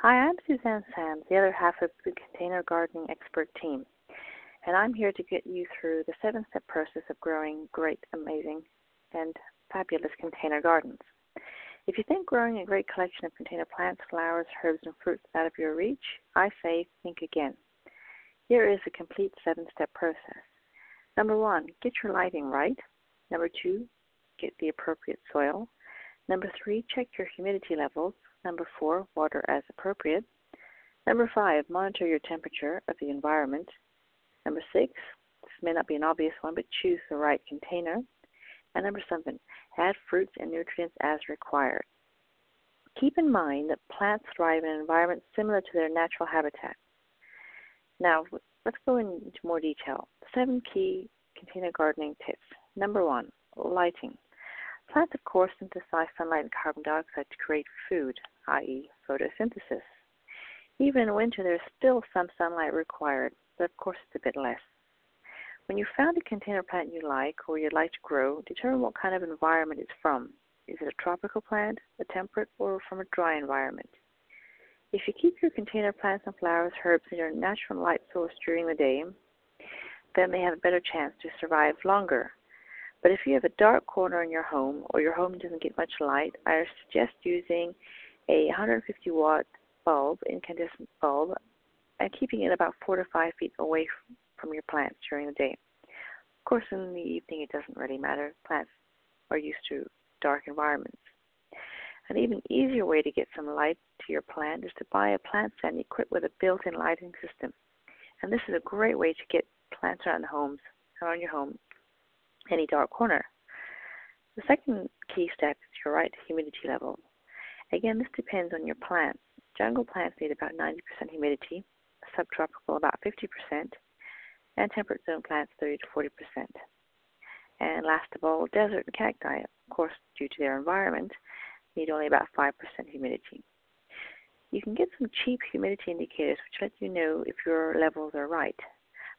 Hi, I'm Suzanne Sands, the other half of the Container Gardening Expert team, and I'm here to get you through the 7-step process of growing great, amazing, and fabulous container gardens. If you think growing a great collection of container plants, flowers, herbs, and fruits is out of your reach, I say think again. Here is a complete 7-step process. Number 1, get your lighting right. Number 2, get the appropriate soil. Number 3, check your humidity levels. Number 4, water as appropriate. Number 5, monitor your temperature of the environment. Number 6, this may not be an obvious one, but choose the right container. And number 7, add fruits and nutrients as required. Keep in mind that plants thrive in environments similar to their natural habitat. Now, let's go into more detail. 7 key container gardening tips. Number 1, lighting. Plants, of course, synthesize sunlight and carbon dioxide to create food, i.e. photosynthesis. Even in winter, there's still some sunlight required, but of course it's a bit less. When you found a container plant you like or you'd like to grow, determine what kind of environment it's from. Is it a tropical plant, a temperate, or from a dry environment? If you keep your container plants and flowers, herbs in your natural light source during the day, then they have a better chance to survive longer. But if you have a dark corner in your home or your home doesn't get much light, I suggest using a 150-watt bulb, incandescent bulb, and keeping it about 4 to 5 feet away from your plants during the day. Of course, in the evening it doesn't really matter. Plants are used to dark environments. An even easier way to get some light to your plant is to buy a plant stand equipped with a built-in lighting system. And this is a great way to get plants around your home, any dark corner. The second key step is your right humidity level. Again, this depends on your plants. Jungle plants need about 90% humidity, subtropical about 50%, and temperate zone plants 30 to 40%. And last of all, desert and cacti, of course, due to their environment, need only about 5% humidity. You can get some cheap humidity indicators which let you know if your levels are right.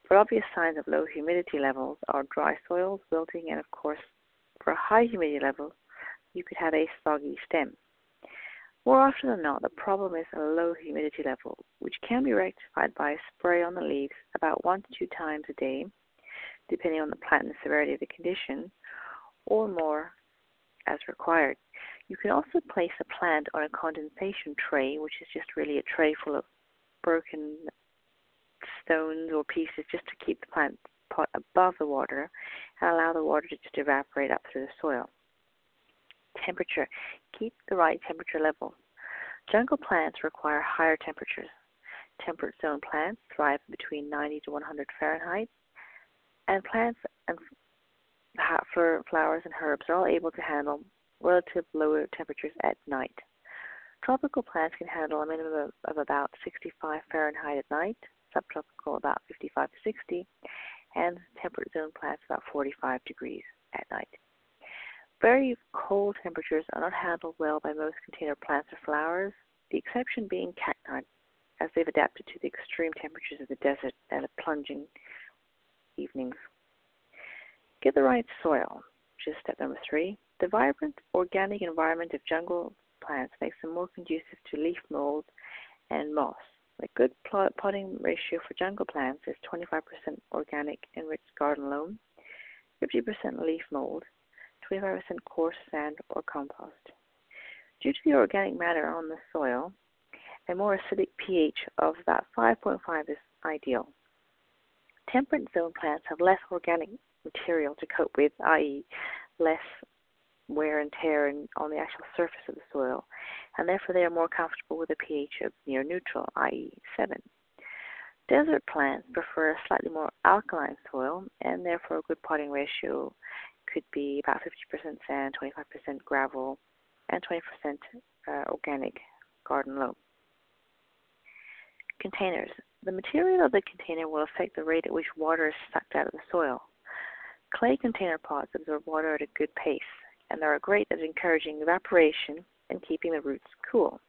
But obvious signs of low humidity levels are dry soils, wilting, and of course, for a high humidity level, you could have a soggy stem. More often than not, the problem is a low humidity level, which can be rectified by a spray on the leaves about 1 to 2 times a day, depending on the plant and the severity of the condition, or more as required. You can also place a plant on a condensation tray, which is just really a tray full of broken stones or pieces just to keep the plant pot above the water and allow the water to just evaporate up through the soil. Temperature. Keep the right temperature level. Jungle plants require higher temperatures. Temperate zone plants thrive between 90 to 100 Fahrenheit, and plants and flowers and herbs are all able to handle relative lower temperatures at night. Tropical plants can handle a minimum of about 65 Fahrenheit at night, subtropical about 55 to 60, and temperate zone plants about 45 degrees at night. Very cold temperatures are not handled well by most container plants or flowers, the exception being cacti, as they've adapted to the extreme temperatures of the desert and the plunging evenings. Get the right soil, which is step number 3. The vibrant, organic environment of jungle plants makes them more conducive to leaf mold and moss. A good potting ratio for jungle plants is 25% organic enriched garden loam, 50% leaf mold, 25% coarse sand or compost. Due to the organic matter on the soil, a more acidic pH of about 5.5 is ideal. Temperate zone plants have less organic material to cope with, i.e. less wear and tear on the actual surface of the soil, and therefore they are more comfortable with a pH of near neutral, i.e. 7. Desert plants prefer a slightly more alkaline soil, and therefore a good potting ratio could be about 50% sand, 25% gravel, and 20% organic garden loam. Containers. The material of the container will affect the rate at which water is sucked out of the soil. Clay container pots absorb water at a good pace, and they are great at encouraging evaporation and keeping the roots cool.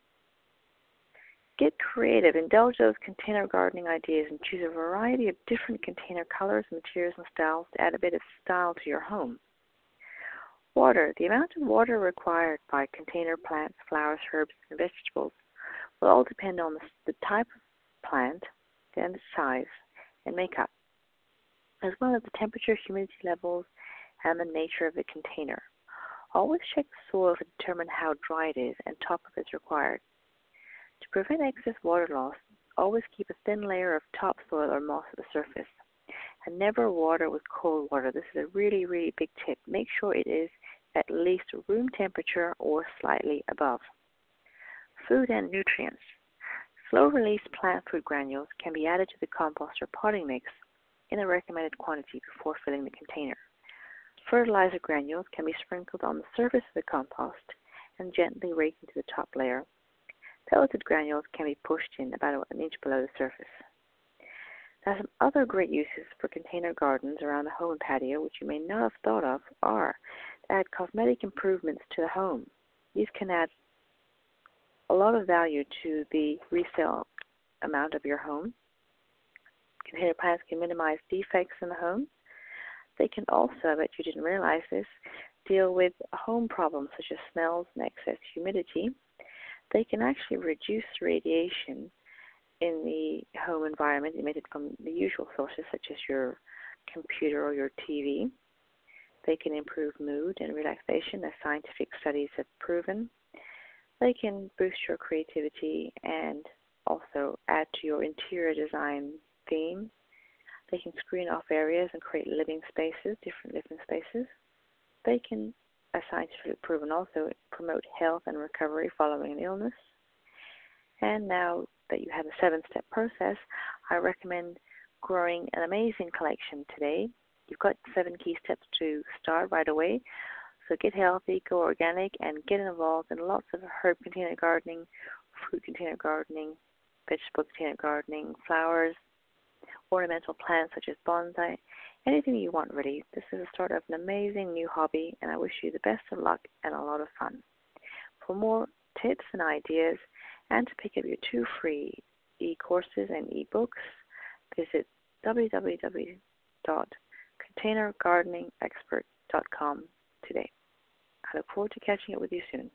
Get creative. Indulge those container gardening ideas and choose a variety of different container colors, materials, and styles to add a bit of style to your home. Water. The amount of water required by container plants, flowers, herbs, and vegetables will all depend on the type of plant and its size and makeup, as well as the temperature, humidity levels, and the nature of the container. Always check the soil to determine how dry it is and top-up is required. To prevent excess water loss, always keep a thin layer of topsoil or moss at the surface. And never water with cold water. This is a really, really big tip. Make sure it is at least room temperature or slightly above. Food and nutrients. Slow-release plant food granules can be added to the compost or potting mix in a recommended quantity before filling the container. Fertilizer granules can be sprinkled on the surface of the compost and gently raked into the top layer. Pelleted granules can be pushed in about an inch below the surface. Now, some other great uses for container gardens around the home and patio, which you may not have thought of, are to add cosmetic improvements to the home. These can add a lot of value to the resale amount of your home. Container plants can minimize defects in the home. They can also, I bet you didn't realize this, deal with home problems such as smells and excess humidity. They can actually reduce radiation in the home environment emitted from the usual sources such as your computer or your TV. They can improve mood and relaxation, as scientific studies have proven. They can boost your creativity and also add to your interior design theme. They can screen off areas and create living spaces, different living spaces. They can, as scientifically proven, also promote health and recovery following an illness. And now that you have a 7-step process, I recommend growing an amazing collection today. You've got 7 key steps to start right away. So get healthy, go organic, and get involved in lots of herb container gardening, fruit container gardening, vegetable container gardening, flowers, ornamental plants such as bonsai, anything you want really. This is the start of an amazing new hobby, and I wish you the best of luck and a lot of fun. For more tips and ideas, and to pick up your 2 free e-courses and e-books, visit www.containergardeningexpert.com today. I look forward to catching up with you soon.